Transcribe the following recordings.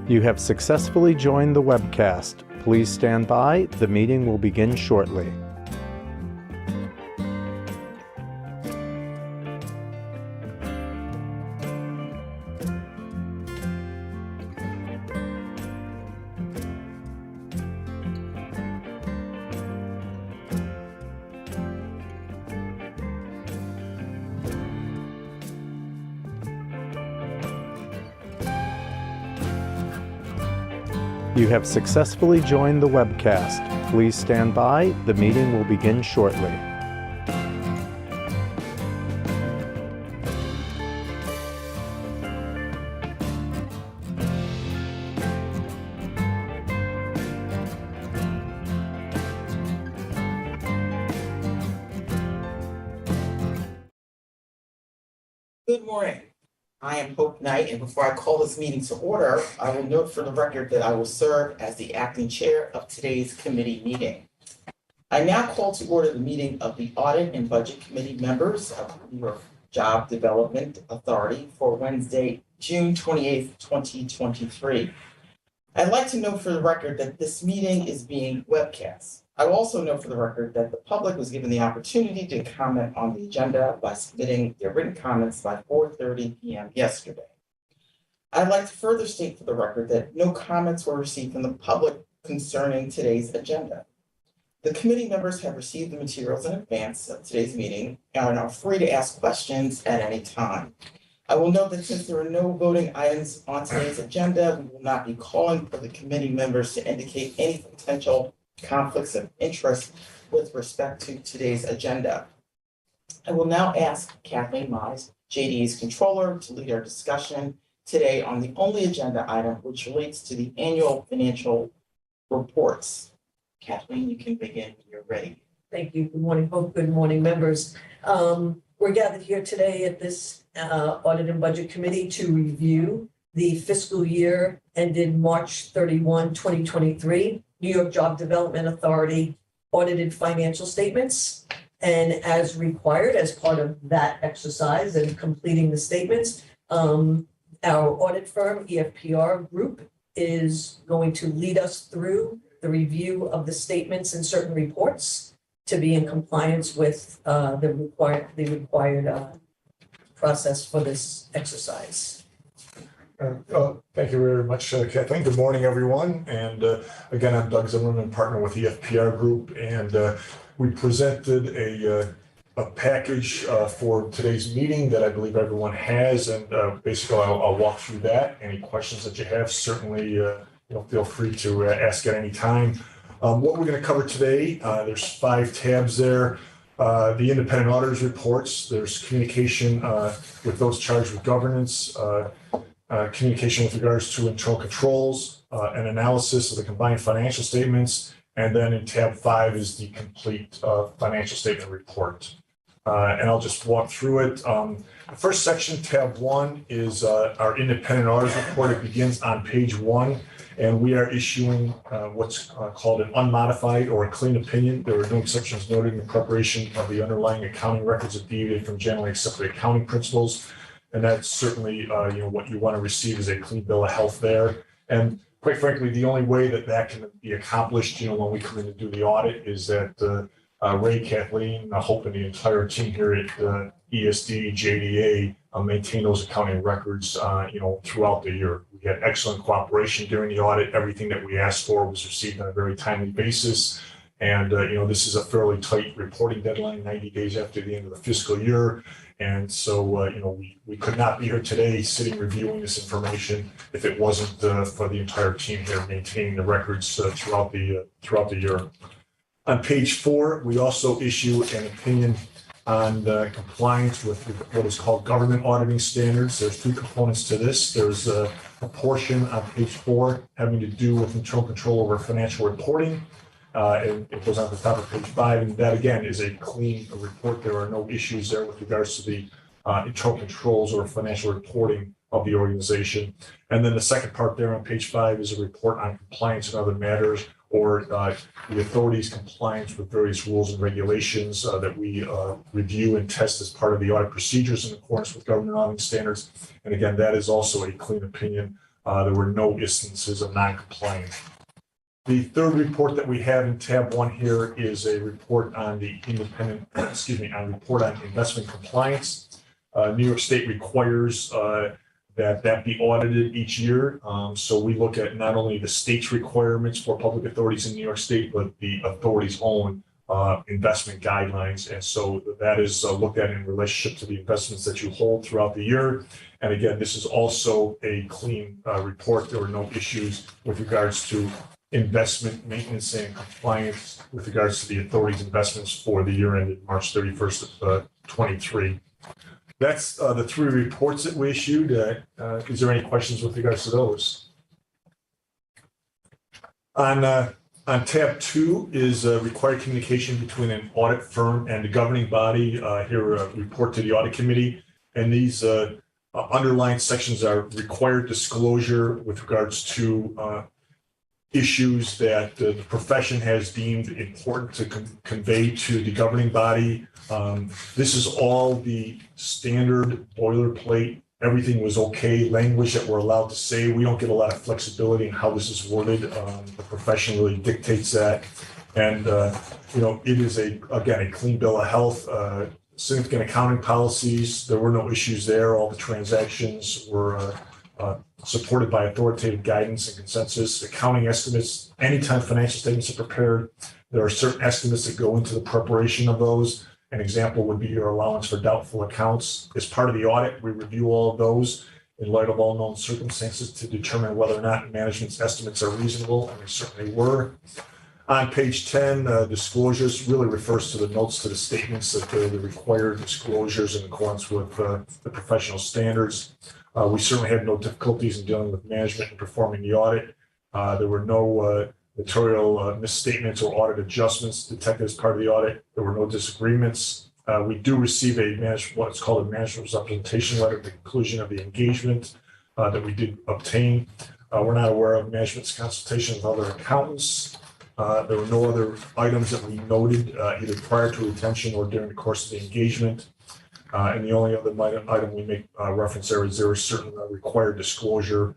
You have successfully joined the webcast. Please stand by. The meeting will begin shortly. You have successfully joined the webcast. Please stand by. The meeting will begin shortly. Good morning. I am Hope Knight, and before I call this meeting to order, I will note for the record that I will serve as the acting chair of today's committee meeting. I now call to order the meeting of the Audit and Budget Committee members of the New York Job Development Authority for Wednesday, June 28th, 2023. I'd like to note for the record that this meeting is being webcast. I will also note for the record that the public was given the opportunity to comment on the agenda by submitting their written comments by 4:30 p.m. yesterday. I'd like to further state for the record that no comments were received from the public concerning today's agenda. The committee members have received the materials in advance of today's meeting and are free to ask questions at any time. I will note that since there are no voting items on today's agenda, we will not be calling for the committee members to indicate any potential conflicts of interest with respect to today's agenda. I will now ask Kathleen Mize, JDA's controller, to lead our discussion today on the only agenda item, which relates to the annual financial reports. Kathleen, you can begin when you're ready. Thank you. Good morning, Hope. Good morning, members. We're gathered here today at this Audit and Budget Committee to review the fiscal year ended March 31, 2023. New York Job Development Authority audited financial statements. And as required, as part of that exercise and completing the statements, our audit firm, EFPR Group, is going to lead us through the review of the statements and certain reports to be in compliance with the required process for this exercise. Thank you very much, Kathleen. Good morning, everyone. And again, I'm Doug Zimmerman, partner with EFPR Group, and we presented a package for today's meeting that I believe everyone has, and basically I'll walk through that. Any questions that you have, certainly feel free to ask at any time. What we're going to cover today, there's 5 tabs there. The independent auditors reports, there's communication with those charged with governance, communication with regards to internal controls, an analysis of the combined financial statements, and then in tab 5 is the complete financial statement report. And I'll just walk through it. The first section, tab 1, is our independent auditors report. It begins on page 1, and we are issuing what's called an unmodified or a clean opinion. There are no exceptions noted in the preparation of the underlying accounting records that deviated from generally accepted accounting principles. And that's certainly, what you want to receive is a clean bill of health there. And quite frankly, the only way that that can be accomplished, when we come in to do the audit, is that Ray, Kathleen, Hope, and the entire team here at ESD, JDA maintain those accounting records, throughout the year. We had excellent cooperation during the audit. Everything that we asked for was received on a very timely basis. And, this is a fairly tight reporting deadline, 90 days after the end of the fiscal year. And so, we could not be here today sitting reviewing this information if it wasn't for the entire team here maintaining the records throughout the year. On page 4, we also issue an opinion on the compliance with what is called government auditing standards. There's 2 components to this. There's a portion on page 4 having to do with internal control over financial reporting. And it goes on the top of page 5, and that again is a clean report. There are no issues there with regards to the internal controls or financial reporting of the organization. And then the second part there on page 5 is a report on compliance and other matters, or the authority's compliance with various rules and regulations that we review and test as part of the audit procedures in accordance with government auditing standards. And again, that is also a clean opinion There were no instances of non-compliance. The third report that we have in tab 1 here is a report on the independent, report on investment compliance. New York State requires that be audited each year. So we look at not only the state's requirements for public authorities in New York State, but the authority's own investment guidelines. And so that is looked at in relationship to the investments that you hold throughout the year. And again, this is also a clean report. There were no issues with regards to investment maintenance and compliance with regards to the authority's investments for the year ended March 31st of 23. That's the 3 reports that we issued. Is there any questions with regards to those? On tab 2 is required communication between an audit firm and the governing body. Here, a report to the audit committee. And these underlying sections are required disclosure with regards to issues that the profession has deemed important to convey to the governing body. This is all the standard boilerplate. Everything was okay language that we're allowed to say. We don't get a lot of flexibility in how this is worded. The profession really dictates that. And, it is again, a clean bill of health, significant accounting policies. There were no issues there. All the transactions were supported by authoritative guidance and consensus. Accounting estimates, anytime financial statements are prepared, there are certain estimates that go into the preparation of those. An example would be your allowance for doubtful accounts. As part of the audit, we review all of those in light of all known circumstances to determine whether or not management's estimates are reasonable, and they certainly were. On page 10, disclosures really refers to the notes to the statements that they're the required disclosures in accordance with the professional standards. We certainly had no difficulties in dealing with management and performing the audit. There were no material misstatements or audit adjustments detected as part of the audit. There were no disagreements. We do receive what's called a management representation letter at the conclusion of the engagement that we did obtain. We're not aware of management's consultation with other accountants. There were no other items that we noted either prior to retention or during the course of the engagement. And the only other item we make reference there is there is certain required disclosure,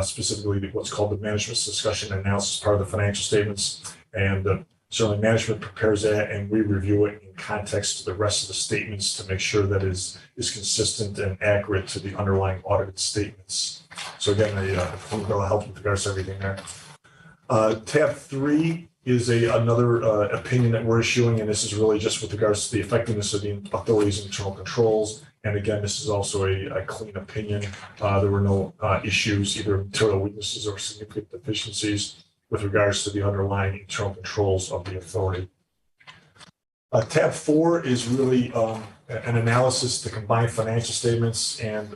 specifically what's called the management's discussion and analysis part of the financial statements. And certainly management prepares that and we review it in context to the rest of the statements to make sure that is consistent and accurate to the underlying audited statements. So again, a clean bill of health with regards to everything there. Tab 3 is another opinion that we're issuing, and this is really just with regards to the effectiveness of the authority's internal controls. And again, this is also a clean opinion. There were no issues, either material weaknesses or significant deficiencies with regards to the underlying internal controls of the authority. Tab 4 is really an analysis to combine financial statements. And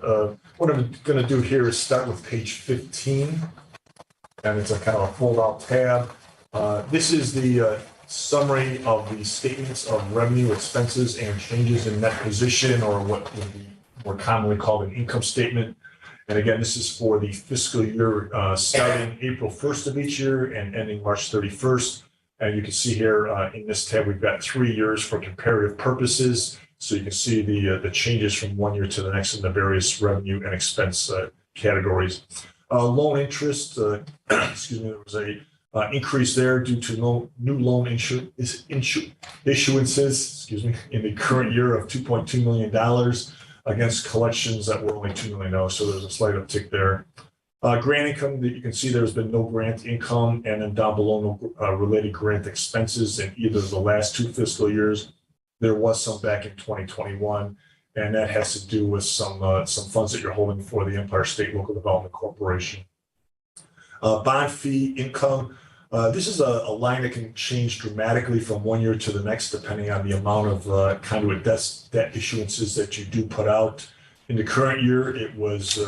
what I'm going to do here is start with page 15. And it's a kind of a fold-out tab. This is the summary of the statements of revenue, expenses, and changes in net position, or what would be more commonly called an income statement. And again, this is for the fiscal year starting April 1st of each year and ending March 31st. And you can see here in this tab, we've got 3 years for comparative purposes. So you can see the changes from one year to the next in the various revenue and expense categories. Loan interest, there was a increase there due to new loan issuances, in the current year of $2.2 million against collections that were only $2 million. So there's a slight uptick there. Grant income, that you can see there's been no grant income, and then down below no related grant expenses in either of the last 2 fiscal years. There was some back in 2021, and that has to do with some funds that you're holding for the Empire State Local Development Corporation. Bond fee income. This is a line that can change dramatically from one year to the next, depending on the amount of conduit debt issuances that you do put out. In the current year, it was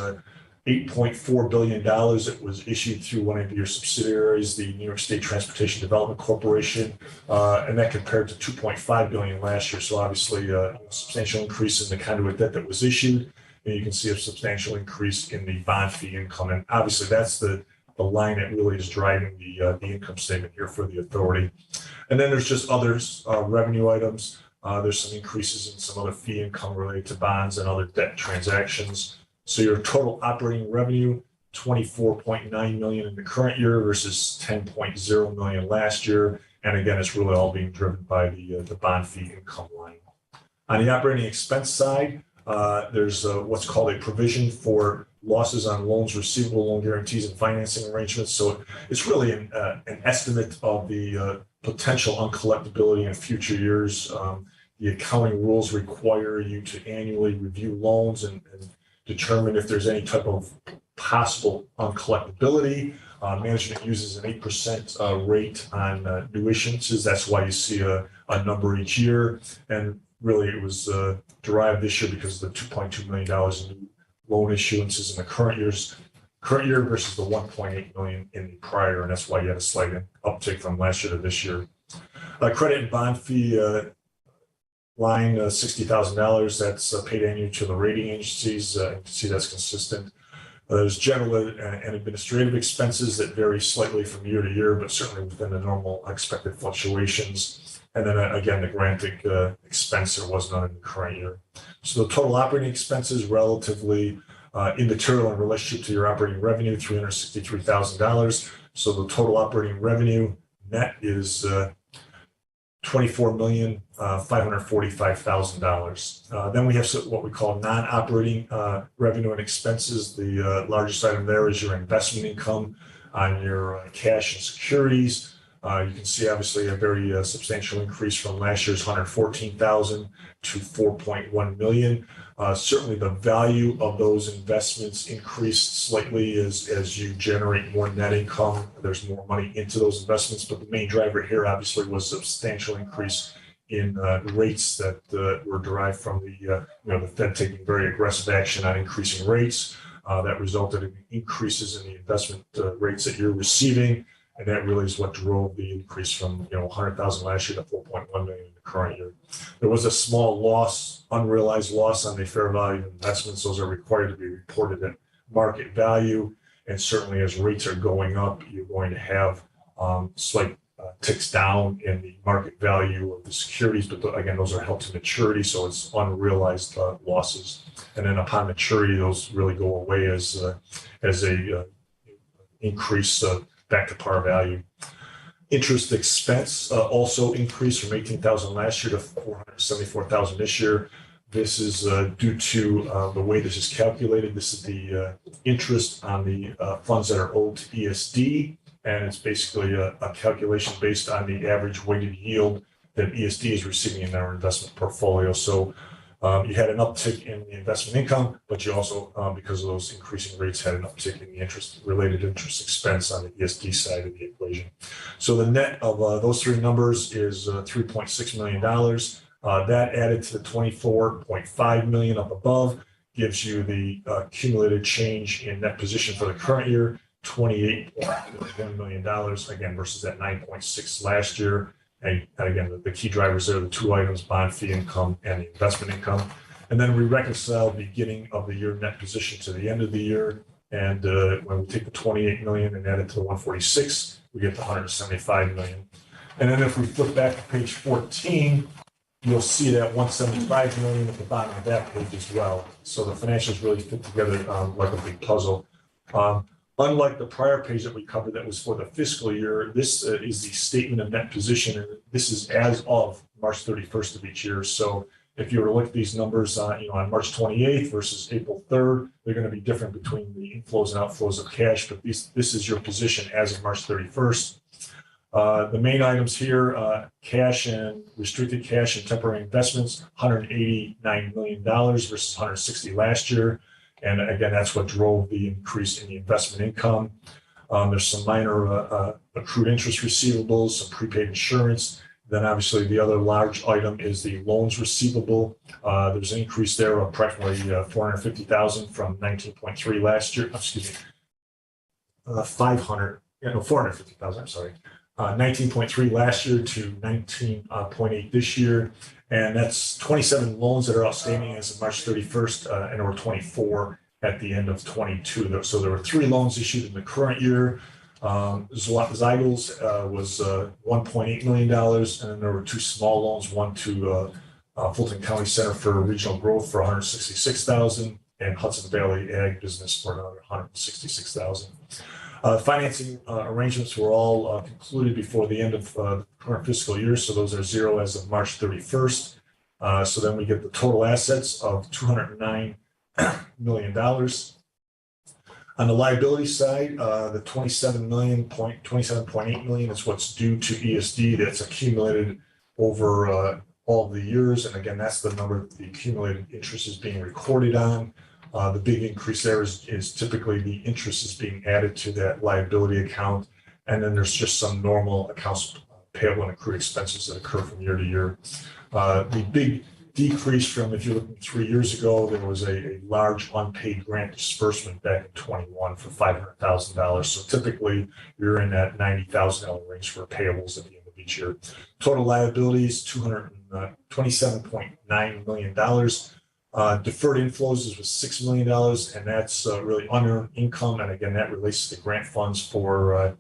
$8.4 billion that was issued through one of your subsidiaries, the New York State Transportation Development Corporation, and that compared to $2.5 billion last year. So obviously, a substantial increase in the conduit debt that was issued, and you can see a substantial increase in the bond fee income. And obviously, that's the line that really is driving the income statement here for the authority. And then there's just others, revenue items. There's some increases in some other fee income related to bonds and other debt transactions. So your total operating revenue, 24.9 million in the current year versus 10.0 million last year. And again, it's really all being driven by the bond fee income line. On the operating expense side, there's what's called a provision for losses on loans receivable, loan guarantees, and financing arrangements. So it's really an estimate of the potential uncollectability in future years. The accounting rules require you to annually review loans and determine if there's any type of possible uncollectability. Management uses an 8% rate on new issuances. That's why you see a number each year. And really, it was derived this year because of the $2.2 million in new loan issuances in the current year versus the 1.8 million in the prior, and that's why you had a slight uptick from last year to this year. Credit and bond fee line, $60,000. That's paid annually to the rating agencies. You can see that's consistent. There's general and administrative expenses that vary slightly from year to year, but certainly within the normal expected fluctuations. And then again, the granting expense, there was none in the current year. So the total operating expenses relatively immaterial in relationship to your operating revenue, $363,000. So the total operating revenue net is $24,545,000. Then we have what we call non-operating revenue and expenses. The largest item there is your investment income on your cash and securities. You can see obviously a very substantial increase from last year's 114,000 to 4.1 million. Certainly the value of those investments increased slightly as you generate more net income. There's more money into those investments, but the main driver here obviously was a substantial increase in rates that were derived from the Fed taking very aggressive action on increasing rates. That resulted in increases in the investment rates that you're receiving. And that really is what drove the increase from 100,000 last year to 4.1 million in the current year. There was a small loss, unrealized loss on the fair value of investments. Those are required to be reported at market value. And certainly as rates are going up, you're going to have slight ticks down in the market value of the securities. But again, those are held to maturity, so it's unrealized losses. And then upon maturity, those really go away as a increase back to par value. Interest expense also increased from 18,000 last year to 474,000 this year. This is due to the way this is calculated. This is the interest on the funds that are owed to ESD, and it's basically a calculation based on the average weighted yield that ESD is receiving in their investment portfolio. So you had an uptick in the investment income, but you also, because of those increasing rates, had an uptick in the related interest expense on the ESD side of the equation. So the net of those three numbers is $3.6 million. That added to the 24.5 million up above gives you the cumulative change in net position for the current year, $28.1 million, again, versus that 9.6 last year. And again, the key drivers there are the two items, bond fee income and the investment income. And then we reconcile the beginning of the year net position to the end of the year. And when we take the 28 million and add it to the 146, we get the 175 million. And then if we flip back to page 14, you'll see that 175 million at the bottom of that page as well. So the financials really fit together like a big puzzle. Unlike the prior page that we covered that was for the fiscal year, this is the statement of net position, and this is as of March 31st of each year. So if you were to look at these numbers on March 28th versus April 3rd, they're going to be different between the inflows and outflows of cash, but this is your position as of March 31st. The main items here, cash and restricted cash and temporary investments, $189 million versus 160 last year. And again, that's what drove the increase in the investment income. There's some minor accrued interest receivables, some prepaid insurance. Then obviously the other large item is the loans receivable. There's an increase there of approximately 450,000 from 19.3 last year. 450,000, I'm sorry. 19.3 last year to 19.8 this year. And that's 27 loans that are outstanding as of March 31st, and there were 24 at the end of 22. So there were 3 loans issued in the current year. Zygles was $1.8 million, and then there were 2 small loans, one to Fulton County Center for Regional Growth for $166,000, and Hudson Valley Ag Business for another $166,000. Financing arrangements were all concluded before the end of the current fiscal year, so those are zero as of March 31st. So then we get the total assets of $209 million. On the liability side, the $27.8 million is what's due to ESD that's accumulated over all the years. And again, that's the number that the accumulated interest is being recorded on. The big increase there is typically the interest is being added to that liability account. And then there's just some normal accounts payable and accrued expenses that occur from year to year. The big decrease from, if you're looking 3 years ago, there was a large unpaid grant disbursement back in 21 for $500,000. So typically you're in that $90,000 range for payables at the end of each year. Total liabilities, $227.9 million. Deferred inflows was $6 million, and that's really unearned income. And again, that relates to the grant funds for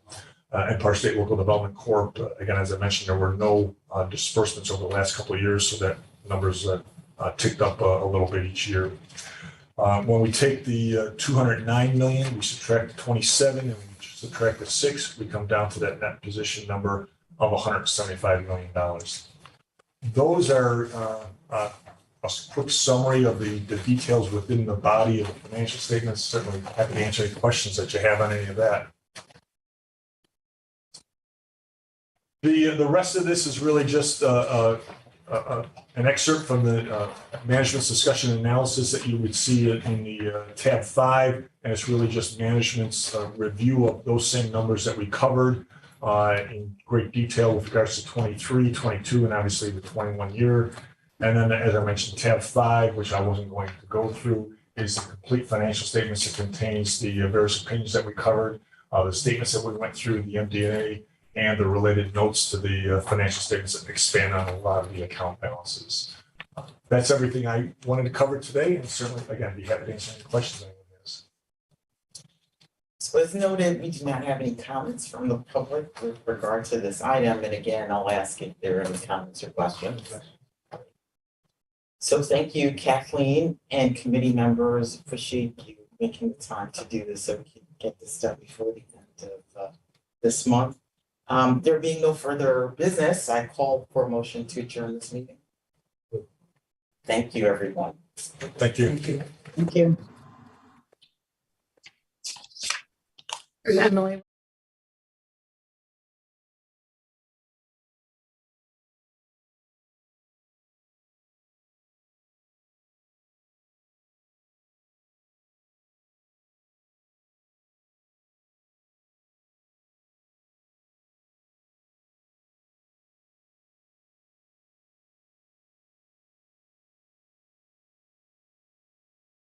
Empire State Local Development Corp. Again, as I mentioned, there were no disbursements over the last couple of years, so that numbers ticked up a little bit each year. When we take the 209 million, we subtract the 27, and we subtract the 6, we come down to that net position number of $175 million. Those are a quick summary of the details within the body of the financial statements. Certainly happy to answer any questions that you have on any of that. The rest of this is really just an excerpt from the management's discussion and analysis that you would see in the tab 5, and it's really just management's review of those same numbers that we covered in great detail with regards to 23, 22, and obviously the 21 year. And then, as I mentioned, tab 5, which I wasn't going to go through, is the complete financial statements that contains the various opinions that we covered, the statements that we went through, the MD&A, and the related notes to the financial statements that expand on a lot of the account balances. That's everything I wanted to cover today, and certainly, again, be happy to answer any questions anyone has. So as noted, we do not have any comments from the public with regard to this item. And again, I'll ask if there are any comments or questions. So thank you, Kathleen, and committee members. Appreciate you making the time to do this so we can get this done before the end of this month. There being no further business, I call for a motion to adjourn this meeting. Thank you, everyone. Thank you. Thank you. Thank you.